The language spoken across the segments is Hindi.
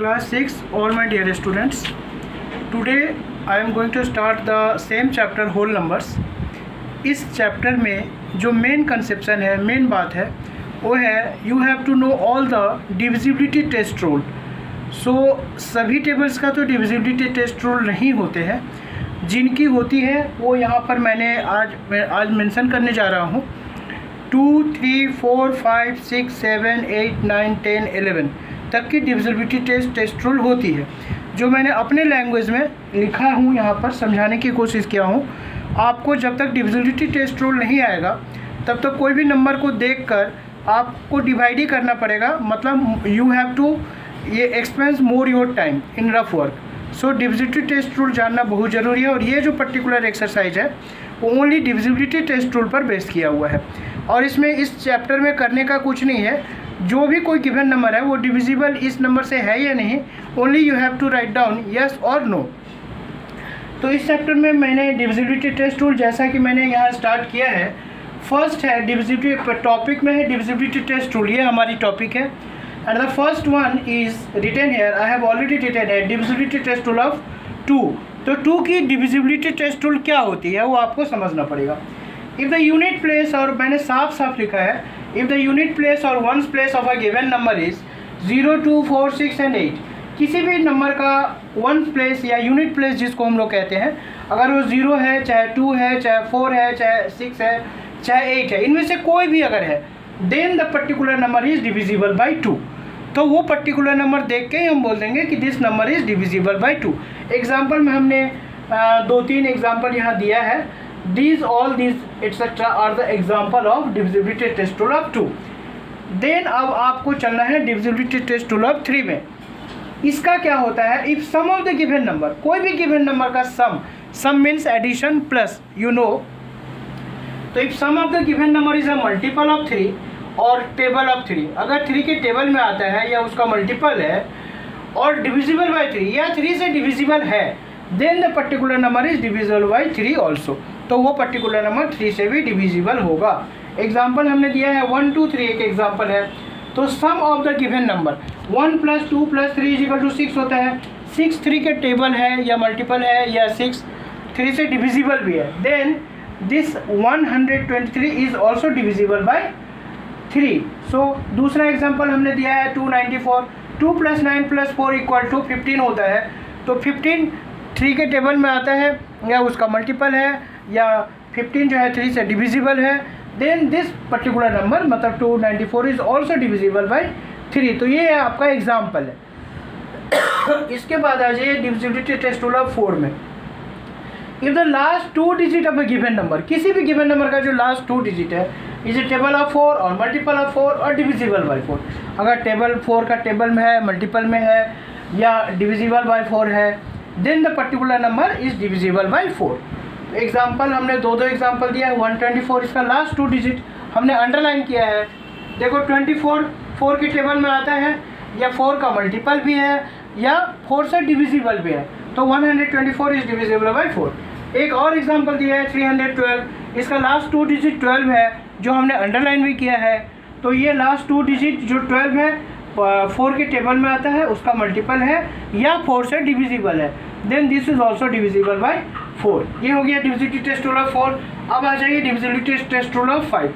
Class 6, all my dear students. Today I am going to start the same chapter whole numbers. इस चैप्टर में जो मेन कंसेप्शन है, मेन बात है, वो है you have to know all the divisibility test rule. So सभी टेबल्स का तो डिविजिबिलिटी टेस्ट रूल नहीं होते हैं, जिनकी होती है वो यहाँ पर मैंने आज मेंशन करने जा रहा हूँ. 2, 3, 4, 5, 6, 7, 8, 9, 10, 11 तक की डिविजिबिलिटी टेस्ट रूल होती है, जो मैंने अपने लैंग्वेज में लिखा हूँ, यहाँ पर समझाने की कोशिश किया हूँ. आपको जब तक डिविजिबिलिटी टेस्ट रूल नहीं आएगा तब तक कोई भी नंबर को देखकर आपको डिवाइड ही करना पड़ेगा. मतलब यू हैव टू ये expense more your time in rough work. So divisibility test rule जानना बहुत ज़रूरी है, और ये जो पर्टिकुलर एक्सरसाइज है वो ओनली डिविजिबिलिटी टेस्ट रूल पर बेस किया हुआ है. और इसमें इस चैप्टर में करने का कुछ नहीं है. जो भी कोई गिवन नंबर है वो डिविजिबल इस नंबर से है या नहीं, only you have to write down yes और नो. तो इस चैप्टर में मैंने डिविजिबिलिटी टेस्ट रूल, जैसा कि मैंने यहाँ स्टार्ट किया है, फर्स्ट है डिविजिबिलिटी, टॉपिक में है डिविजिबिलिटी टेस्ट रूल, ये हमारी टॉपिक है. And the first one is written here, I have already written है डिविजिबिलिटी टेस्ट रूल ऑफ 2. तो 2 की डिविजिबिलिटी टेस्ट रूल क्या होती है वो आपको समझना पड़ेगा. इफ़ द यूनिट प्लेस, और मैंने साफ साफ लिखा है, इफ़ द यूनिट प्लेस और ones place of a given number is 0, 2, 4, 6 and 8, किसी भी नंबर का वन प्लेस या यूनिट प्लेस जिसको हम लोग कहते हैं, अगर वो 0 है, चाहे 2 है, चाहे 4 है, चाहे 6 है, चाहे 8 है, इनमें से कोई भी अगर है, then the particular number is divisible by 2. तो वो पर्टिकुलर नंबर देख के ही हम बोल देंगे कि this number is divisible by 2. Example में हमने 2-3 एग्जाम्पल यहाँ दिया है. These all these etc are the example of divisibility test rule of 2. Then अब आपको चलना है divisibility test rule of 3 में. इसका क्या होता है, if sum of the given number, कोई भी given number का sum means addition plus, you know. तो if sum of the given number is a multiple of 3 और table of 3, अगर 3 के टेबल में आता है या उसका मल्टीपल है और divisible by 3 या 3 से divisible है, then the particular number is divisible by 3 also. तो वो पर्टिकुलर नंबर 3 से भी डिविजिबल होगा. एग्जाम्पल हमने दिया है 1, 2, 3 एक एग्जाम्पल है. तो सम ऑफ द गिवन नंबर 1 + 2 + 3 = 6 होता है. 6 3 के टेबल है या मल्टीपल है, या 6 3 से डिविजिबल भी है, then this 123 is also divisible by 3. So दूसरा एग्जाम्पल हमने दिया है 294. 2 + 9 + 4 = 15 होता है. तो 15 3 के टेबल में आता है या उसका मल्टीपल है, या 15 जो है 3 से डिविजिबल है, देन दिस पर्टिकुलर नंबर मतलब 294 इज ऑल्सो डिविजिबल बाय 3. तो ये आपका एग्जाम्पल है. इसके बाद आ जाइए डिविजिबिलिटी टेस्ट रूल ऑफ 4 में. If the last 2 digit of a given number, किसी भी गिवन नंबर का जो लास्ट 2 डिजिट है, इज ए टेबल ऑफ 4 और मल्टीपल ऑफ 4 और डिविजिबल बाय 4. अगर टेबल 4 का टेबल में है, मल्टीपल में है, या डिविजिबल बाय 4 है, then the particular number is divisible by 4. Example हमने 2 एग्जाम्पल दिया है. 124 इसका लास्ट 2 डिजिट हमने अंडरलाइन किया है. देखो 24 4 के टेबल में आता है, या 4 का मल्टीपल भी है, या 4 से डिविजिबल भी है, तो 124 इज डिविजिबल बाय 4. एक और एग्जाम्पल दिया है 312, इसका लास्ट 2 डिजिट 12 है, जो हमने अंडरलाइन भी किया है. तो ये लास्ट 2 डिजिट जो 12 है 4 के टेबल में आता है, उसका मल्टीपल है, या 4 से डिविजिबल है, then this is also divisible by 4. ये हो गया डिविजिबिलिटी टेस्ट रूल ऑफ 4. अब आ जाइए divisibility test rule of 5.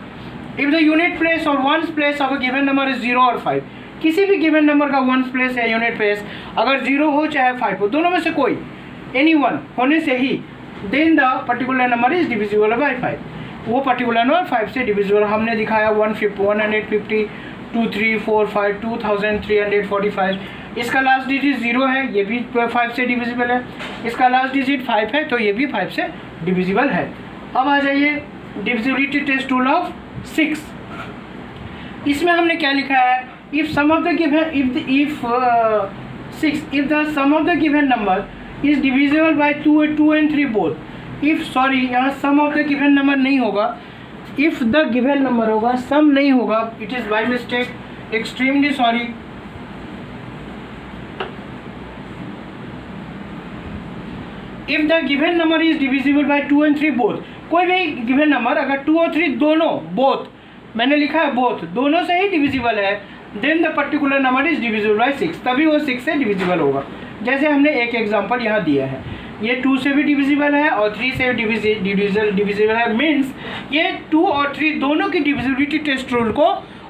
If the unit place और ones place of a given number is 0 और 5, किसी भी गिवन नंबर का वंस प्लेस या यूनिट प्लेस अगर 0 हो चाहे 5 हो, दोनों में से कोई एनी वन होने से ही, then the particular number is divisible by 5. वो पर्टिकुलर नंबर 5 से डिविजिबल हमने दिखाया 150, 2, 3, 4, 5, 2345. इसका लास्ट डिजिट 0 है, ये भी 5 से डिविजिबल है. इसका लास्ट डिजिट 5 है, तो ये भी 5 से डिविजिबल है. अब आ जाइए डिविजिबिलिटी टेस्ट रूल ऑफ 6. इसमें हमने क्या लिखा है, if sum of the given if the sum of the given number is divisible by 2 and 3 both. If, sorry, यहाँ sum of the given number नहीं होगा, इफ द गिवन नंबर होगा, सम नहीं होगा. It is by mistake, extremely sorry. If the given number is divisible by 2 and 3 both, कोई भी गिवन नंबर अगर 2 और 3 दोनों, बोथ मैंने लिखा है बोथ, दोनों से ही डिविजिबल है, then the particular number is divisible by 6, तभी वो 6 से डिविजिबल होगा। जैसे हमने एक एग्जांपल यहाँ दिया है, ये 2 से भी डिविजिबल है और 3 से डिविजिबल है, मीन्स ये 2 और 3 दोनों की डिविजिबिलिटी टेस्ट रूल को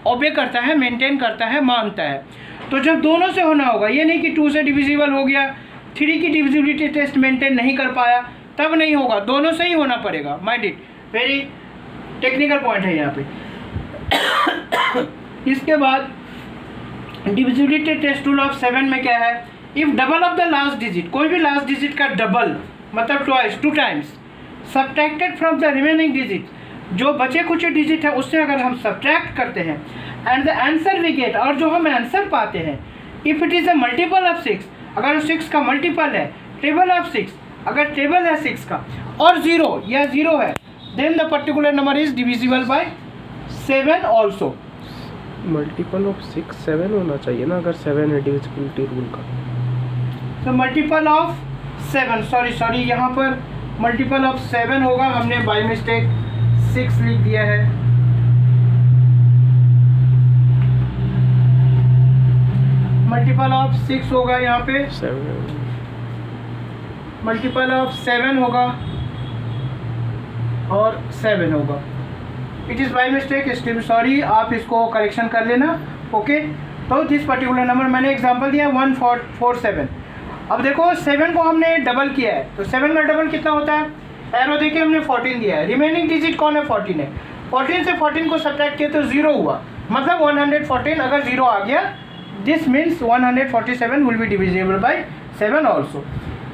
ओबे करता है, मेंटेन करता है, मानता है। तो जब दोनों से होना होगा, ये नहीं कि 2 से डिविजिबल हो गया, 3 की डिविजिबिलिटी टेस्ट मेंटेन नहीं कर पाया, तब नहीं होगा, दोनों से ही होना पड़ेगा। Mind it, very technical point है यहाँ पे। इसके बाद डिविजिबिलिटी टेस्ट रूल ऑफ 7 में क्या है, if double of the last digit, कोई भी लास्ट डिजिट का डबल मतलब twice, 2 times subtracted from the remaining digit, जो बचे कुछ डिजिट है उससे अगर हम सब्ट्रैक्ट करते हैं, and the answer we get, और जो हम आंसर पाते हैं, if it is a multiple of 6, अगर 6 का मल्टीपल है, टेबल ऑफ 6, अगर टेबल है 6 का और 0 या 0 है, then the particular number is divisible by 7 also. Multiple of 6 7 होना चाहिए ना, अगर 7 है डिविजिबिलिटी रूल का। तो मल्टीपल ऑफ 7, सॉरी यहाँ पर मल्टीपल ऑफ 7 होगा, हमने बाय मिस्टेक 6 लिख दिया है। मल्टीपल ऑफ 6 होगा यहाँ पे 7, मल्टीपल ऑफ 7 होगा और 7 होगा। It is by mistake, extreme sorry, आप इसको करेक्शन कर लेना। ओके, तो दिस पर्टिकुलर नंबर मैंने एग्जांपल दिया 1447। अब देखो 7 को हमने डबल किया है, तो 7 का डबल कितना होता है, एरो देखिए हमने 14 दिया है, रिमेनिंग डिजिट कौन है, 14 है। 14 से 14 को सब्ट्रैक्ट किया तो 0 हुआ, मतलब 114 अगर 0 आ गया, this means 147 will be divisible by 7 also.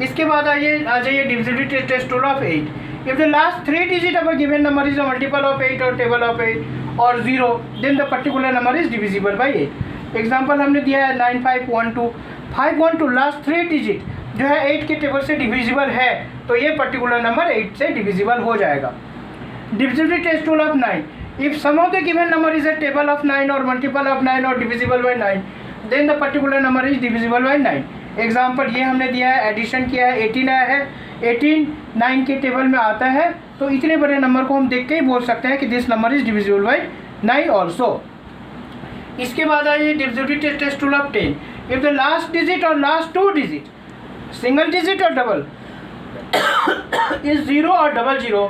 इसके बाद आ जाइए divisibility test rule of 8। If the last 3 digit of a given number is a multiple of 8 और टेबल ऑफ 8 और 0, then the particular number is divisible by 8। Example हमने दिया है 9512, 512 लास्ट 3 डिजिट जो है 8 के टेबल से डिविजिबल है, तो ये पर्टिकुलर नंबर 8 से डिविजिबल हो जाएगा। Divisibility test rule of 9, if sum of the given number is a table of 9 और मल्टीपल ऑफ 9 और divisible by 9, then the particular number is divisible by 9। Example ये हमने दिया है, एडिशन किया है, 18 आया है, 18 9 के टेबल में आता है, तो इतने बड़े नंबर को हम देख के ही बोल सकते हैं कि this number is divisible by 9 also. इसके बाद आइए divisibility test rule of 10, if the last digit और लास्ट 2 डिजिट, सिंगल डिजिट और डबल इज 0 और double 0,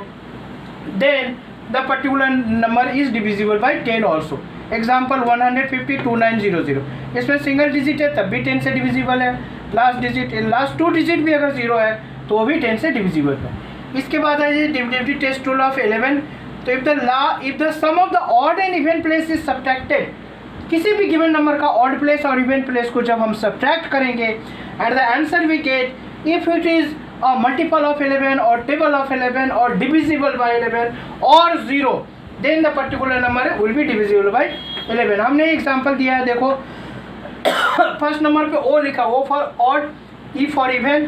then the particular number is divisible by 10 also. Example 1502900, इसमें सिंगल डिजिट है तब भी 10 से डिविजिबल है, लास्ट 2 डिजिट भी अगर 0 है तो वो भी 10 से डिविजिबल है। इसके बाद आइए डिविजिबिलिटी टेस्ट रूल ऑफ 11, तो if the sum of the odd and even place is subtracted, किसी भी गिवन नंबर का ऑड प्लेस और इवन प्लेस को जब हम सब्ट्रैक्ट करेंगे, and the answer we get if it is a multiple of 11 और टेबल ऑफ 11 और डिविजिबल बाय 11 और 0, then the particular number will be divisible by 11। हमने एग्जांपल दिया है, देखो फर्स्ट नंबर पे ओ लिखा, O for odd, E for even,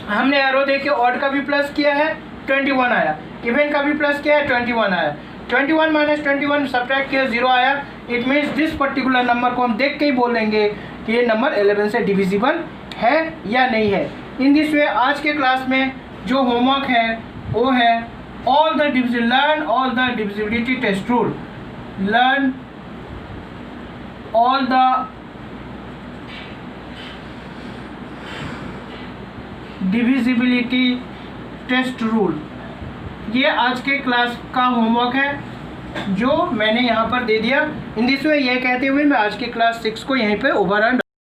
हमने एरो देके ऑड का भी प्लस किया है 21 आया, इवन का भी प्लस किया है 21 आया, 21 माइनस 21 सब्ट्रैक्ट किया 0 आया। It means this particular number को हम देख के ही बोलेंगे कि ये नंबर 11 से डिविजिबल है या नहीं है। इन दिस वे आज के क्लास में जो होमवर्क है वो है learn all the divisibility test rule, learn all the divisibility test rule. ये आज के क्लास का होमवर्क है जो मैंने यहाँ पर दे दिया। इन दिस वे ये कहते हुए मैं आज की क्लास 6 को यहीं पे ओवर